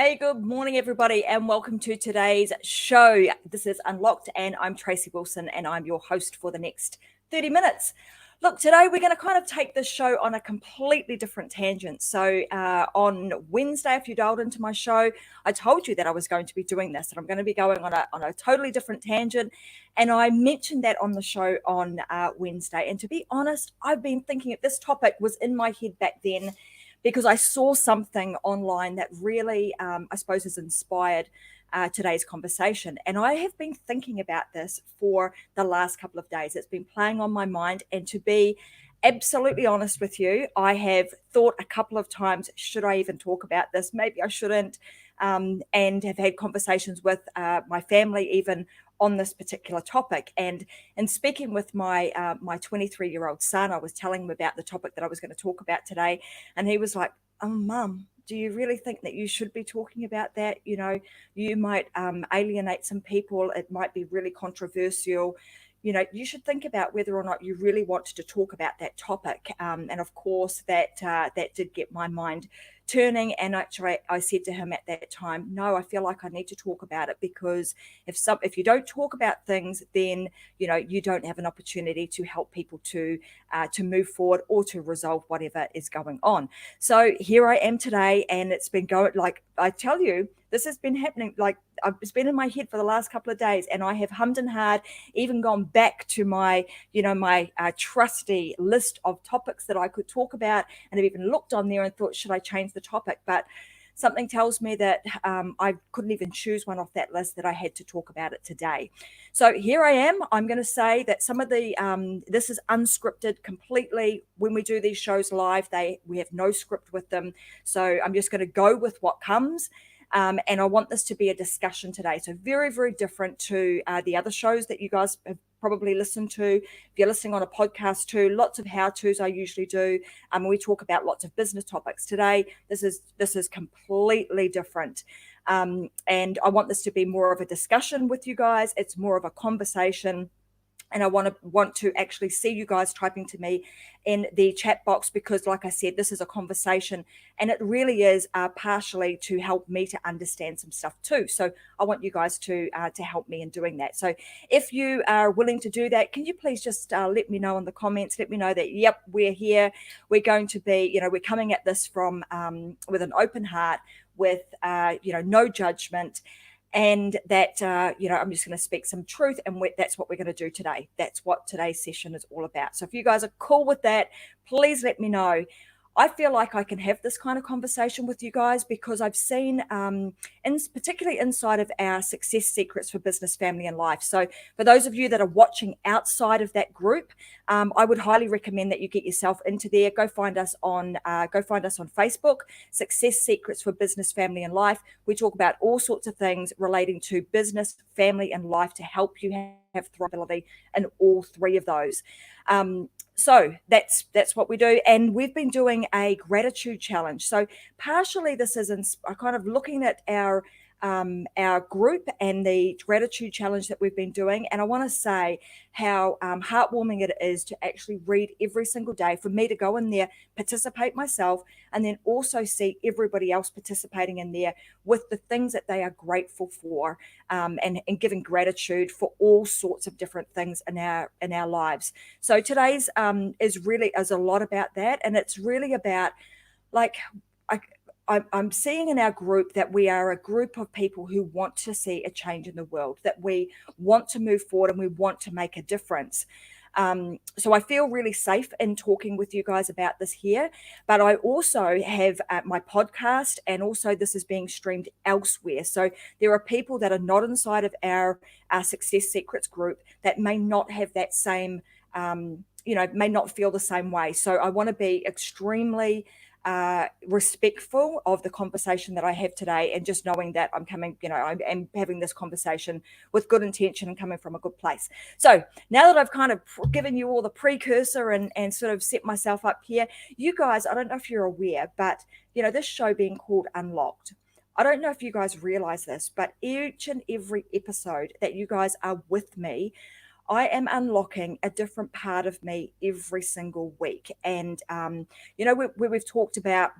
Hey, good morning, everybody, and welcome to today's show. This is Unlocked, and I'm Tracy Wilson, and I'm your host for the next 30 minutes. Look, today we're going to kind of take this show on a completely different tangent. So, on Wednesday, if you dialed into my show, I told you that I was going to be doing this, and I'm going to be going on a totally different tangent. And I mentioned that on the show on Wednesday. And to be honest, I've been thinking if this topic was in my head back then because I saw something online that really, I suppose, has inspired today's conversation. And I have been thinking about this for the last couple of days. It's been playing on my mind. And to be absolutely honest with you, I have thought a couple of times, should I even talk about this? Maybe I shouldn't. And have had conversations with my family even on this particular topic. And in speaking with my 23-year-old son, I was telling him about the topic that I was going to talk about today. And he was like, "Oh, Mum, do you really think that you should be talking about that? You know, you might alienate some people. It might be really controversial. You know, you should think about whether or not you really want to talk about that topic." And of course, that did get my mind turning. And actually, I said to him at that time, "No, I feel like I need to talk about it because if you don't talk about things, then you don't have an opportunity to help people to move forward or to resolve whatever is going on." So here I am today, and it's been going, like I tell you, this has been happening. Like, it's been in my head for the last couple of days, and I have hummed and hawed, even gone back to my trusty list of topics that I could talk about, and I've even looked on there and thought, should I change the topic? But something tells me that I couldn't even choose one off that list, that I had to talk about it today. So here I am. I'm going to say that some of the this is unscripted completely. When we do these shows live, we have no script with them. So I'm just going to go with what comes. And I want this to be a discussion today. So very, very different to the other shows that you guys have probably listened to. If you're listening on a podcast too, lots of how-tos I usually do. We talk about lots of business topics. Today, this is completely different. And I want this to be more of a discussion with you guys. It's more of a conversation. And I want to actually see you guys typing to me in the chat box, because like I said, this is a conversation, and it really is partially to help me to understand some stuff too. So I want you guys to help me in doing that. So if you are willing to do that, can you please just let me know in the comments, let me know that, yep, we're here. We're going to be, we're coming at this from with an open heart, with, no judgment. And that, I'm just going to speak some truth, and that's what we're going to do today. That's what today's session is all about. So if you guys are cool with that, please let me know. I feel like I can have this kind of conversation with you guys because I've seen, particularly inside of our Success Secrets for Business, Family, and Life. So for those of you that are watching outside of that group, I would highly recommend that you get yourself into there. Go find us on Facebook, Success Secrets for Business, Family, and Life. We talk about all sorts of things relating to business, family, and life to help you have thrivability in all three of those. So that's what we do. And we've been doing a gratitude challenge. So partially this is kind of looking at our group and the gratitude challenge that we've been doing. And I want to say how heartwarming it is to actually read every single day, for me to go in there, participate myself, and then also see everybody else participating in there with the things that they are grateful for, and giving gratitude for all sorts of different things in our lives. So today's is a lot about that. And it's really about, like, I'm seeing in our group that we are a group of people who want to see a change in the world, that we want to move forward and we want to make a difference. So I feel really safe in talking with you guys about this here, but I also have my podcast, and also this is being streamed elsewhere. So there are people that are not inside of our Success Secrets group that may not have that same, may not feel the same way. So I want to be extremely respectful of the conversation that I have today, and just knowing that I'm having this conversation with good intention and coming from a good place. So now that I've kind of given you all the precursor and sort of set myself up here, you guys, I don't know if you're aware, but this show being called Unlocked, I don't know if you guys realize this, but each and every episode that you guys are with me, I am unlocking a different part of me every single week. And, we've talked about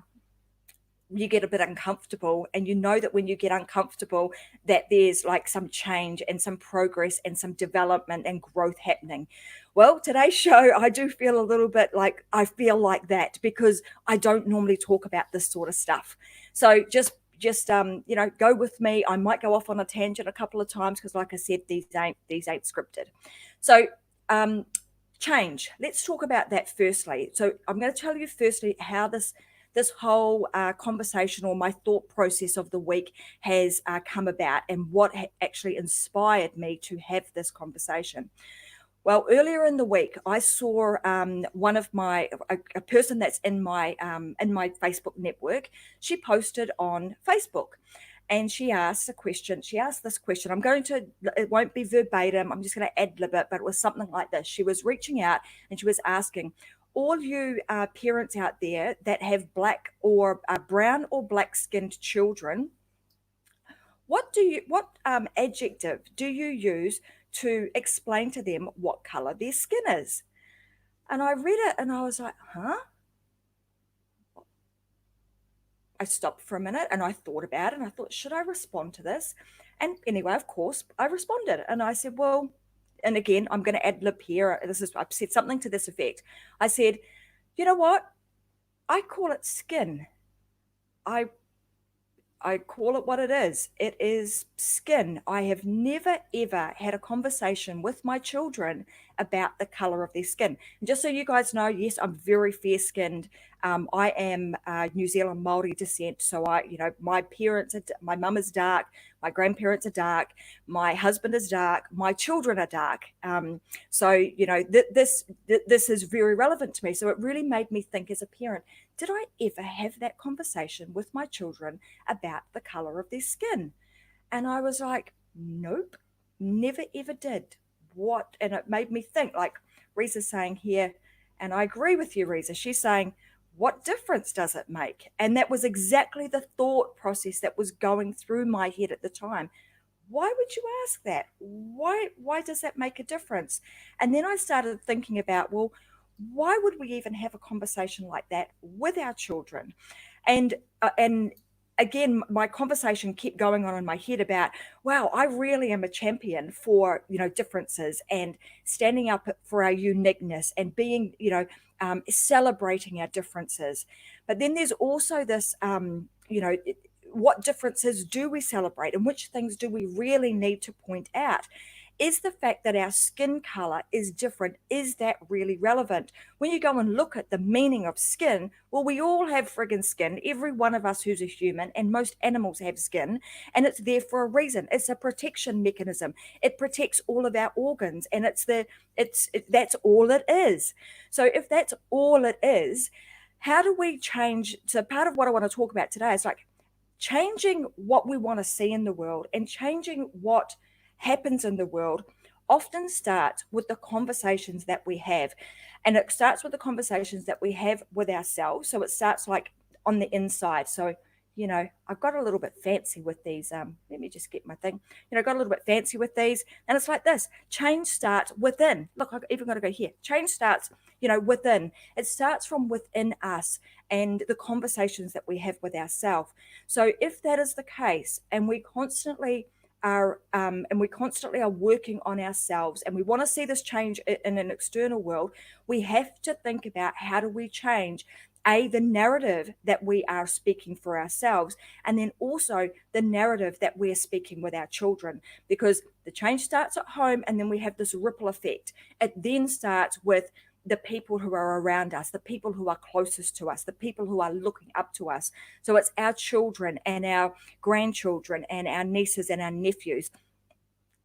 you get a bit uncomfortable, and you know that when you get uncomfortable that there's like some change and some progress and some development and growth happening. Well, today's show, I do feel a little bit like I feel like that, because I don't normally talk about this sort of stuff. So just go with me. I might go off on a tangent a couple of times, because like I said, these ain't scripted. So change, let's talk about that firstly. So I'm going to tell you firstly how this whole conversation, or my thought process of the week, has come about, and what actually inspired me to have this conversation. Well, earlier in the week, I saw one of a person that's in my Facebook network. She posted on Facebook, and she asked a question. She asked this question. It won't be verbatim. I'm just going to ad lib it, but it was something like this. She was reaching out and she was asking, all you parents out there that have black or brown or black skinned children, what adjective do you use to explain to them what color their skin is? And I read it and I was like, huh? I stopped for a minute and I thought about it, and I thought, should I respond to this? And anyway, of course, I responded and I said, well, and again, I'm going to ad lib here. I've said something to this effect. I said, you know what? I call it skin. I I call it what it is. It is skin. I have never ever had a conversation with my children about the color of their skin. And just so you guys know, yes, I'm very fair skinned. I am New Zealand Maori descent, so my mum is dark, my grandparents are dark, my husband is dark, my children are dark. So this is very relevant to me. So it really made me think as a parent: did I ever have that conversation with my children about the color of their skin? And I was like, nope, never ever did. What? And it made me think, like Risa's saying here, and I agree with you, Risa. She's saying, what difference does it make? And that was exactly the thought process that was going through my head at the time. Why would you ask that? Why does that make a difference? And then I started thinking about, well, why would we even have a conversation like that with our children? And again, my conversation kept going on in my head about, wow, I really am a champion for differences, and standing up for our uniqueness, and being celebrating our differences. But then there's also this what differences do we celebrate, and which things do we really need to point out? Is the fact that our skin color is different, is that really relevant? When you go and look at the meaning of skin, well, we all have friggin' skin, every one of us who's a human, and most animals have skin, and it's there for a reason. It's a protection mechanism. It protects all of our organs, and that's all it is. So if that's all it is, how do we change? So part of what I want to talk about today is like changing what we want to see in the world, and changing what happens in the world often starts with the conversations that we have. And it starts with the conversations that we have with ourselves. So it starts like on the inside. So I've got a little bit fancy with these. Let me just get my thing. I got a little bit fancy with these, and it's like this: change starts within. Look, I've even got to go here. Change starts within. It starts from within us, and the conversations that we have with ourselves. So if that is the case, and we constantly are working on ourselves, and we want to see this change in an external world, we have to think about, how do we change the narrative that we are speaking for ourselves, and then also the narrative that we're speaking with our children, because the change starts at home, and then we have this ripple effect. It then starts with the people who are around us, the people who are closest to us, the people who are looking up to us. So it's our children and our grandchildren and our nieces and our nephews.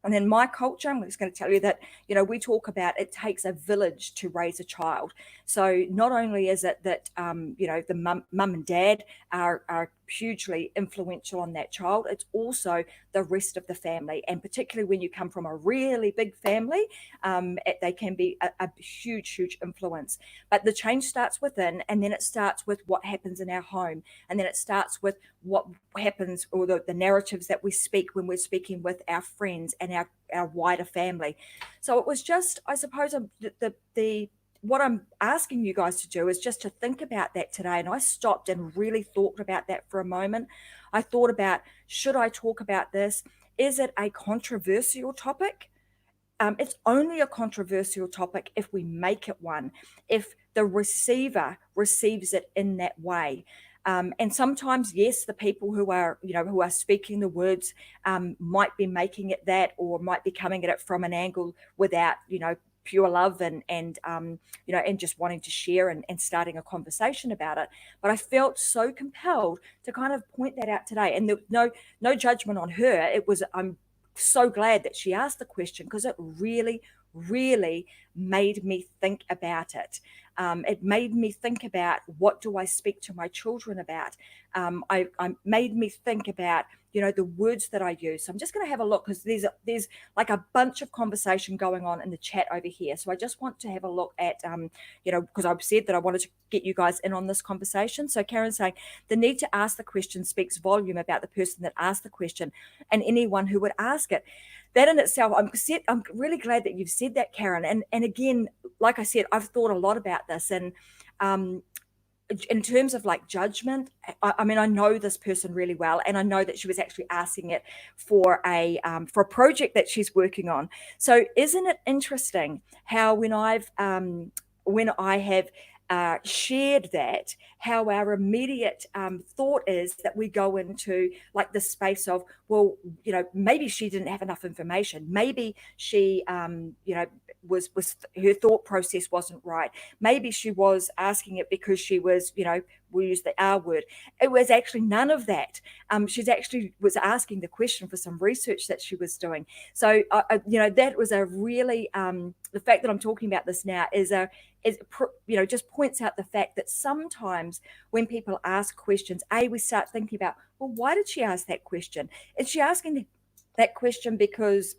And in my culture, I'm just going to tell you that, we talk about it takes a village to raise a child. So not only is it that, the mum and dad are hugely influential on that child, it's also the rest of the family. And particularly when you come from a really big family, they can be a huge, huge influence. But the change starts within, and then it starts with what happens in our home. And then it starts with what happens, or the narratives that we speak when we're speaking with our friends and our wider family. So it was just, I suppose, the what I'm asking you guys to do is just to think about that today. And I stopped and really thought about that for a moment. I thought about, should I talk about this? Is it a controversial topic? It's only a controversial topic if we make it one, if the receiver receives it in that way. And sometimes, yes, the people who are, who are speaking the words might be making it that, or might be coming at it from an angle without, pure love and just wanting to share and starting a conversation about it. But I felt so compelled to kind of point that out today, and no judgment on her. It was, I'm so glad that she asked the question, because it really, really made me think about it. It made me think about, what do I speak to my children about? I made me think about, the words that I use. So I'm just going to have a look, because there's like a bunch of conversation going on in the chat over here. So I just want to have a look at, because I've said that I wanted to get you guys in on this conversation. So Karen's saying, the need to ask the question speaks volume about the person that asked the question and anyone who would ask it. That in itself, I'm really glad that you've said that, Karen. And again, like I said, I've thought a lot about this, and in terms of like judgment, I mean, I know this person really well, and I know that she was actually asking it for a project that she's working on. So isn't it interesting how when I have shared that, how our immediate thought is that we go into like the space of, well, maybe she didn't have enough information. Maybe she, was her thought process wasn't right. Maybe she was asking it because she was, we'll use the R word. It was actually none of that. She's actually was asking the question for some research that she was doing. So, that was a really, the fact that I'm talking about this now is just points out the fact that sometimes when people ask questions, we start thinking about, well, why did she ask that question? Is she asking that question because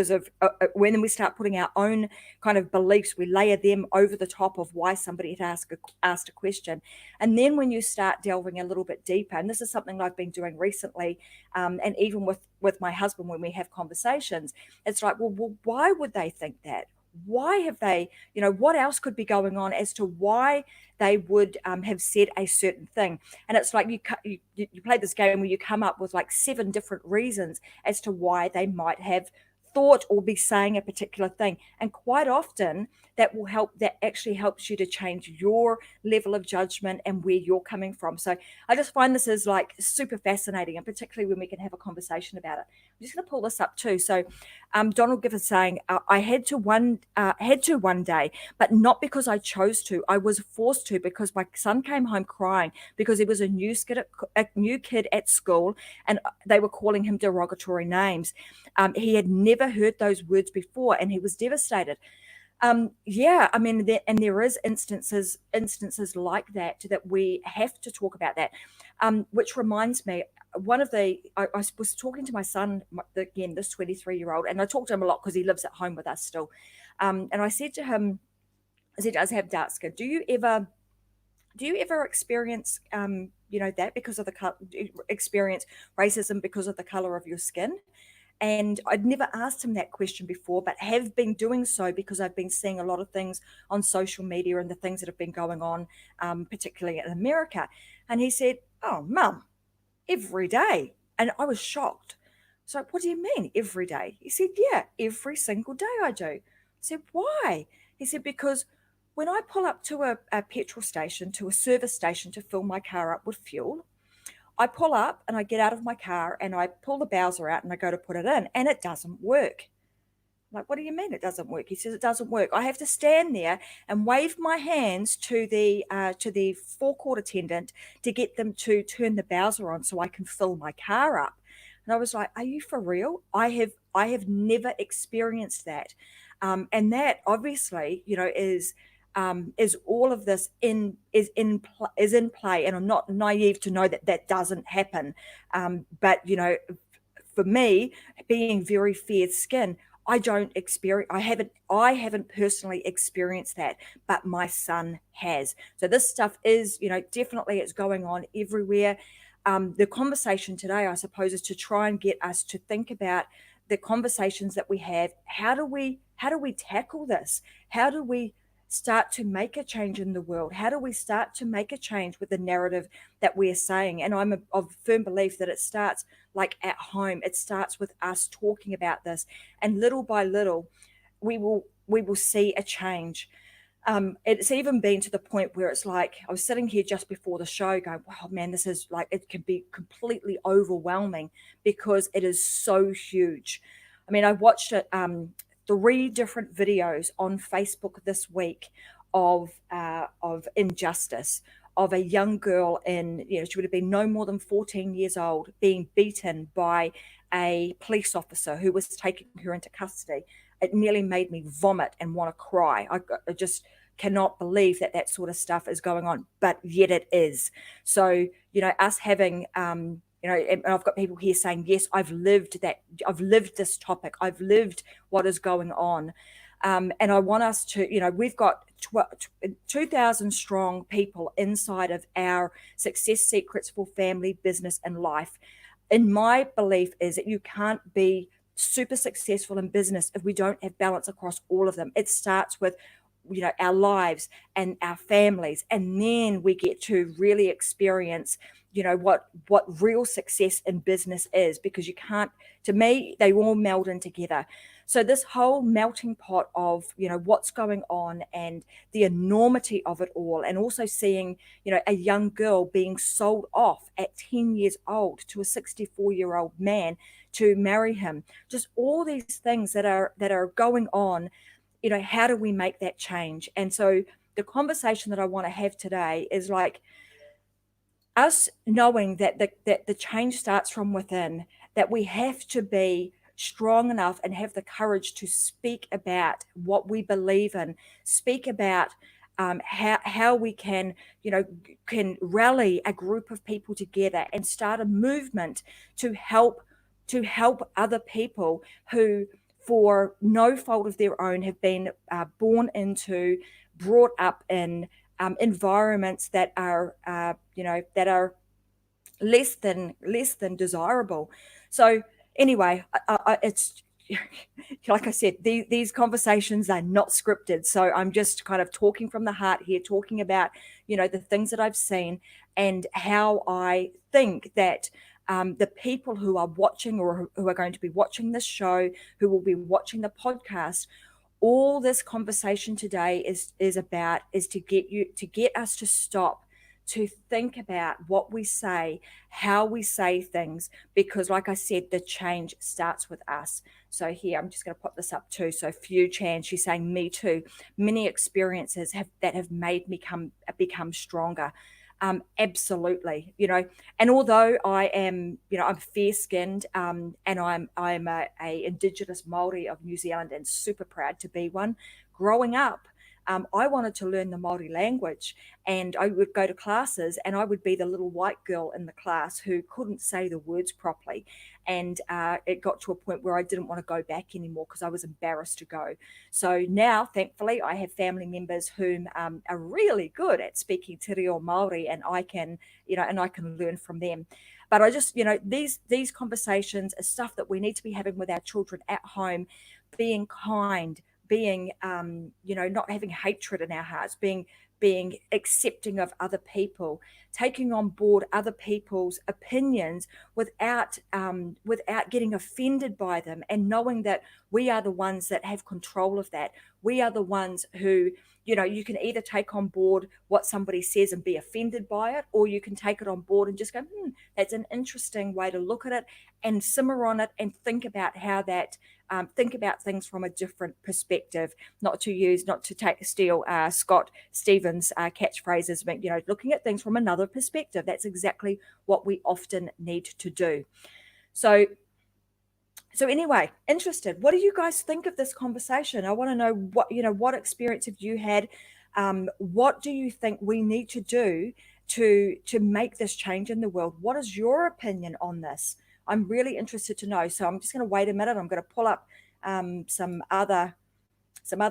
of when we start putting our own kind of beliefs, we layer them over the top of why somebody had asked a question. And then when you start delving a little bit deeper, and this is something I've been doing recently, and even with my husband, when we have conversations, it's like, well, why would they think that? Why have they, what else could be going on as to why they would have said a certain thing? And it's like you play this game where you come up with like 7 different reasons as to why they might have thought or be saying a particular thing. And quite often that actually helps you to change your level of judgment and where you're coming from. So I just find this is like super fascinating, and particularly when we can have a conversation about it. I'm just going to pull this up too. So Donald Gifford saying, I had to one day, but not because I chose to. I was forced to, because my son came home crying because he was a new kid at school, and they were calling him derogatory names. He had never heard those words before, and he was devastated. I mean, there is instances like that we have to talk about that, which reminds me, I was talking to my son, again, this 23-year-old, and I talk to him a lot because he lives at home with us still. And I said to him, he does have dark skin. Do you ever experience, that because of experience racism because of the color of your skin? And I'd never asked him that question before, but have been doing so because I've been seeing a lot of things on social media and the things that have been going on, particularly in America. And he said, "Oh, Mum, every day." And I was shocked. So, what do you mean every day? He said, "Yeah, every single day I do." I said, "Why?" He said, "Because when I pull up to a petrol station, to a service station to fill my car up with fuel, I pull up and I get out of my car and I pull the Bowser out and I go to put it in, and it doesn't work." I'm like, "What do you mean it doesn't work?" He says, "It doesn't work. I have to stand there and wave my hands to the forecourt attendant to get them to turn the Bowser on so I can fill my car up." And I was like, "Are you for real?" I have never experienced that, and that obviously, is all of this is in play. And I'm not naive to know that that doesn't happen, but for me, being very fair skinned, I haven't personally experienced that, but my son has. So this stuff is, definitely it's going on everywhere. The conversation today, I suppose, is to try and get us to think about the conversations that we have. How do we tackle this? How do we start to make a change in the world? How do we start to make a change with the narrative that we're saying? And I'm of firm belief that it starts like at home. It starts with us talking about this, and little by little, we will see a change. It's even been to the point where it's like I was sitting here just before the show going, wow, man, this is like, it can be completely overwhelming because it is so huge. I mean, I watched it, 3 different videos on Facebook this week of injustice, of a young girl in, she would have been no more than 14 years old, being beaten by a police officer who was taking her into custody. It nearly made me vomit and want to cry. I just cannot believe that that sort of stuff is going on, but yet it is. So, us having, and I've got people here saying, yes, I've lived that. I've lived this topic. I've lived what is going on. And I want us to, we've got 2,000 strong people inside of our Success Secrets for Family, Business, and Life. And my belief is that you can't be super successful in business if we don't have balance across all of them. It starts with our lives and our families, and then we get to really experience what real success in business is, because you can't, to me, they all meld in together. So this whole melting pot of what's going on and the enormity of it all, and also seeing a young girl being sold off at 10 years old to a 64-year-old man to marry him, just all these things that are going on. How do we make that change? And so the conversation that I want to have today is like us knowing that the change starts from within, that we have to be strong enough and have the courage to speak about what we believe in, speak about how we can rally a group of people together and start a movement to help other people who, for no fault of their own, have been born into, brought up in environments that are, that are less than desirable. So anyway, it's like I said, these conversations are not scripted. So I'm just kind of talking from the heart here, talking about the things that I've seen and how I think that the people who are watching, or who are going to be watching this show, who will be watching the podcast, all this conversation today is about is to get us to stop, to think about what we say, how we say things, because like I said, the change starts with us. So here, I'm just going to put this up too. So Few Chan, she's saying, me too. Many experiences have made me become stronger. Absolutely, and although I am, I'm fair skinned, and I'm a Indigenous Māori of New Zealand, and super proud to be one. Growing up, I wanted to learn the Māori language, and I would go to classes, and I would be the little white girl in the class who couldn't say the words properly. And it got to a point where I didn't want to go back anymore because I was embarrassed to go. So now, thankfully, I have family members whom are really good at speaking te reo Māori, and I can, and I can learn from them. But I just, these conversations are stuff that we need to be having with our children at home, being kind, being, not having hatred in our hearts, being accepting of other people, taking on board other people's opinions without getting offended by them, and knowing that we are the ones that have control of that. We are the ones who, you can either take on board what somebody says and be offended by it, or you can take it on board and just go, that's an interesting way to look at it, and simmer on it and think about how that, think about things from a different perspective, not to steal Scott Stevens' catchphrases, but, looking at things from another perspective. That's exactly what we often need to do. So anyway, interested. What do you guys think of this conversation? I want to know what experience have you had? What do you think we need to do to make this change in the world? What is your opinion on this? I'm really interested to know. So I'm just going to wait a minute. I'm going to pull up some other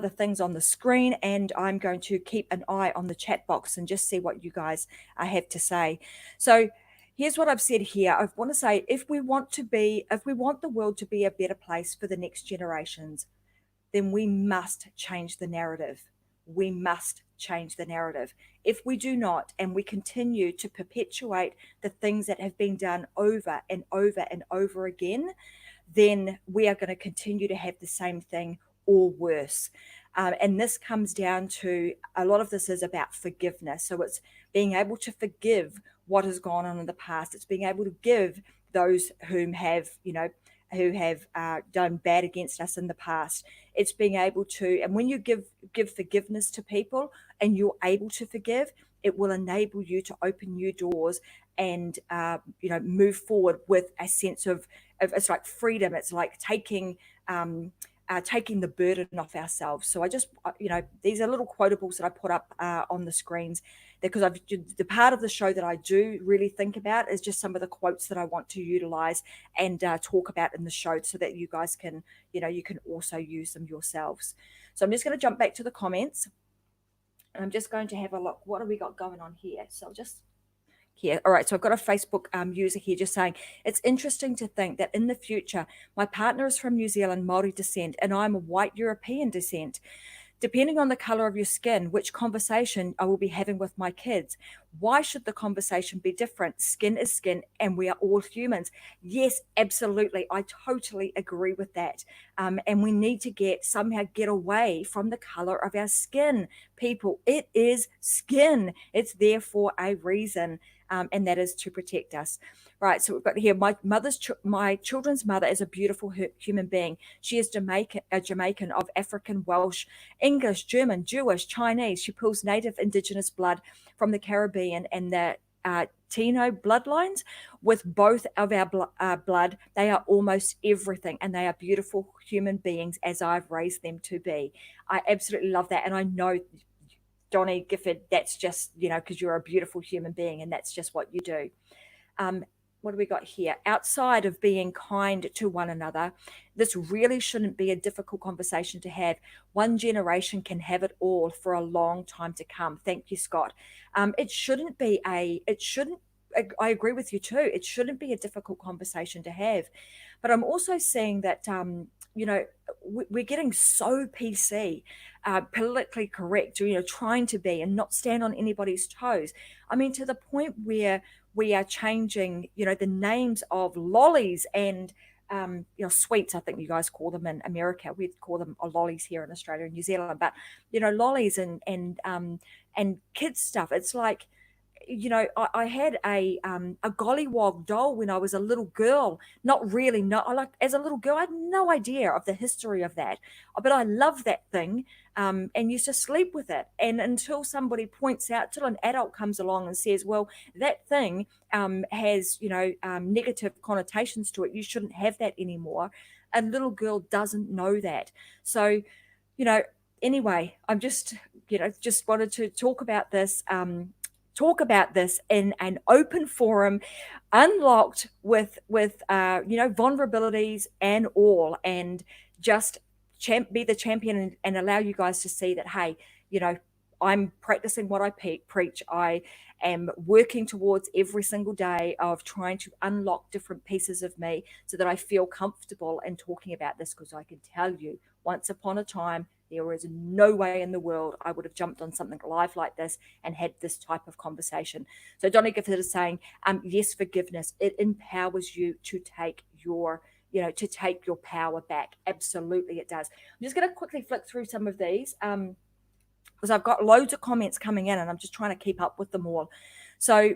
things on the screen, and I'm going to keep an eye on the chat box and just see what you guys have to say. So here's what I've said here. I want to say, if we want the world to be a better place for the next generations, then we must change the narrative. we must change the narrative. If we do not, and we continue to perpetuate the things that have been done over and over and over again, then we are going to continue to have the same thing or worse. And this comes down to, a lot of this is about forgiveness. So it's being able to forgive what has gone on in the past. It's being able to give those who have done bad against us in the past. It's being able to, and when you give forgiveness to people and you're able to forgive, it will enable you to open new doors and move forward with a sense of it's like freedom. It's like taking the burden off ourselves. So I just, these are little quotables that I put up on the screens, because the part of the show that I do really think about is just some of the quotes that I want to utilize and talk about in the show, so that you guys can, you can also use them yourselves. So I'm just going to jump back to the comments, and I'm just going to have a look. What have we got going on here? So just here. All right, so I've got a Facebook user here just saying, it's interesting to think that in the future, my partner is from New Zealand Māori descent and I'm a white European descent. Depending on the color of your skin, which conversation I will be having with my kids. Why should the conversation be different? Skin is skin and we are all humans. Yes, absolutely. I totally agree with that. And we need to somehow get away from the color of our skin. People, it is skin. It's there for a reason. And that is to protect us. Right, so we've got here, my children's mother is a beautiful human being. She is a Jamaican of African, Welsh, English, German, Jewish, Chinese. She pulls native indigenous blood from the Caribbean and the Tino bloodlines. With both of our blood, they are almost everything, and they are beautiful human beings as I've raised them to be. I absolutely love that, and I know, Donnie Gifford, that's just, because you're a beautiful human being and that's just what you do. What do we got here? Outside of being kind to one another, this really shouldn't be a difficult conversation to have. One generation can have it all for a long time to come. Thank you, Scott. I agree with you too. It shouldn't be a difficult conversation to have. But I'm also seeing that, we're getting so PC, politically correct, trying to be and not stand on anybody's toes. I mean, to the point where we are changing, the names of lollies and, sweets, I think you guys call them in America. We call them lollies here in Australia and New Zealand, but, lollies and kids stuff. It's like, I had a gollywog doll when I was a little girl. Not really, as a little girl, I had no idea of the history of that, but I love that thing, and used to sleep with it. And until somebody points out, till an adult comes along and says, well, that thing has, negative connotations to it. You shouldn't have that anymore. A little girl doesn't know that. So, anyway, I'm just wanted to talk about this in an open forum, unlocked with vulnerabilities and all, and just be the champion and allow you guys to see that, hey, I'm practicing what I preach. I am working towards every single day of trying to unlock different pieces of me so that I feel comfortable in talking about this, because I can tell you, once upon a time, there is no way in the world I would have jumped on something live like this and had this type of conversation. So Donnie Gifford is saying, yes, forgiveness, it empowers you to take your power back. Absolutely, it does. I'm just going to quickly flick through some of these, because I've got loads of comments coming in and I'm just trying to keep up with them all. So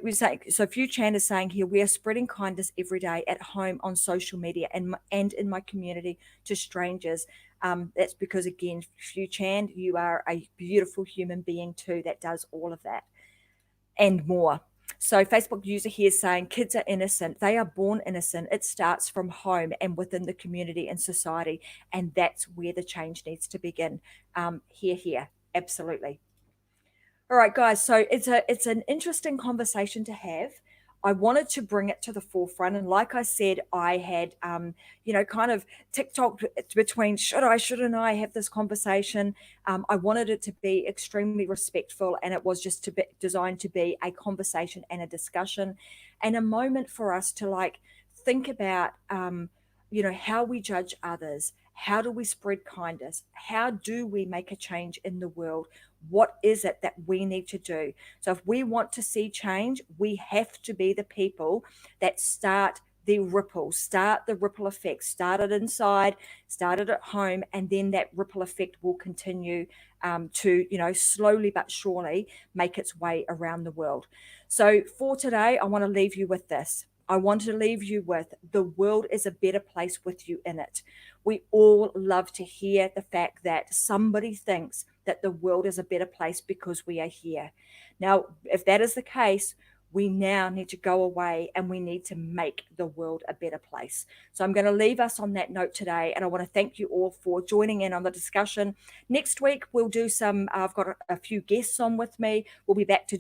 Few Chan is saying here, we are spreading kindness every day at home, on social media, and in my community to strangers. That's because, again, Few Chan, you are a beautiful human being too that does all of that and more. So Facebook user here is saying, kids are innocent. They are born innocent. It starts from home and within the community and society. And that's where the change needs to begin. Here. Absolutely. All right, guys. So it's an interesting conversation to have. I wanted to bring it to the forefront, and like I said, I had kind of TikTok between shouldn't I have this conversation. I wanted it to be extremely respectful, and it was just designed to be a conversation and a discussion, and a moment for us to think about how we judge others, How do we spread kindness? How do we make a change in the world? What is it that we need to do? So if we want to see change, we have to be the people that start the ripple effect, start it inside, start it at home, and then that ripple effect will continue to, slowly but surely make its way around the world. So for today, I want to leave you with this. I want to leave you with the world is a better place with you in it. We all love to hear the fact that somebody thinks that the world is a better place because we are here. Now, if that is the case, we now need to go away and we need to make the world a better place. So I'm going to leave us on that note today. And I want to thank you all for joining in on the discussion. Next week, we'll do I've got a few guests on with me. We'll be back to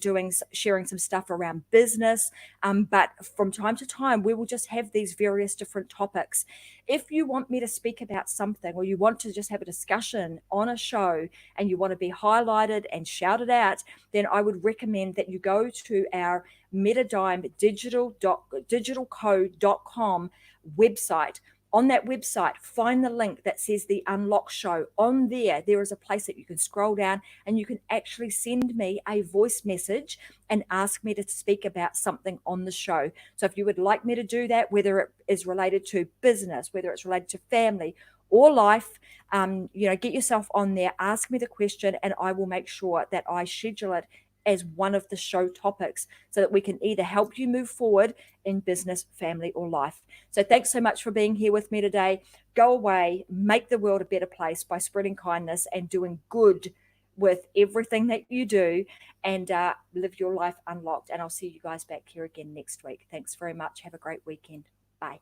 sharing some stuff around business. But from time to time, we will just have these various different topics. If you want me to speak about something, or you want to just have a discussion on a show and you want to be highlighted and shouted out, then I would recommend that you go to our Metadime digitalco.com website. On that website, find the link that says the Unlock Show. On there is a place that you can scroll down and you can actually send me a voice message and ask me to speak about something on the show. So if you would like me to do that, whether it is related to business, whether it's related to family or life, get yourself on there, ask me the question, and I will make sure that I schedule it as one of the show topics so that we can either help you move forward in business, family, or life. So thanks so much for being here with me today. Go away, make the world a better place by spreading kindness and doing good with everything that you do, and live your life unlocked. And I'll see you guys back here again next week. Thanks very much. Have a great weekend. Bye.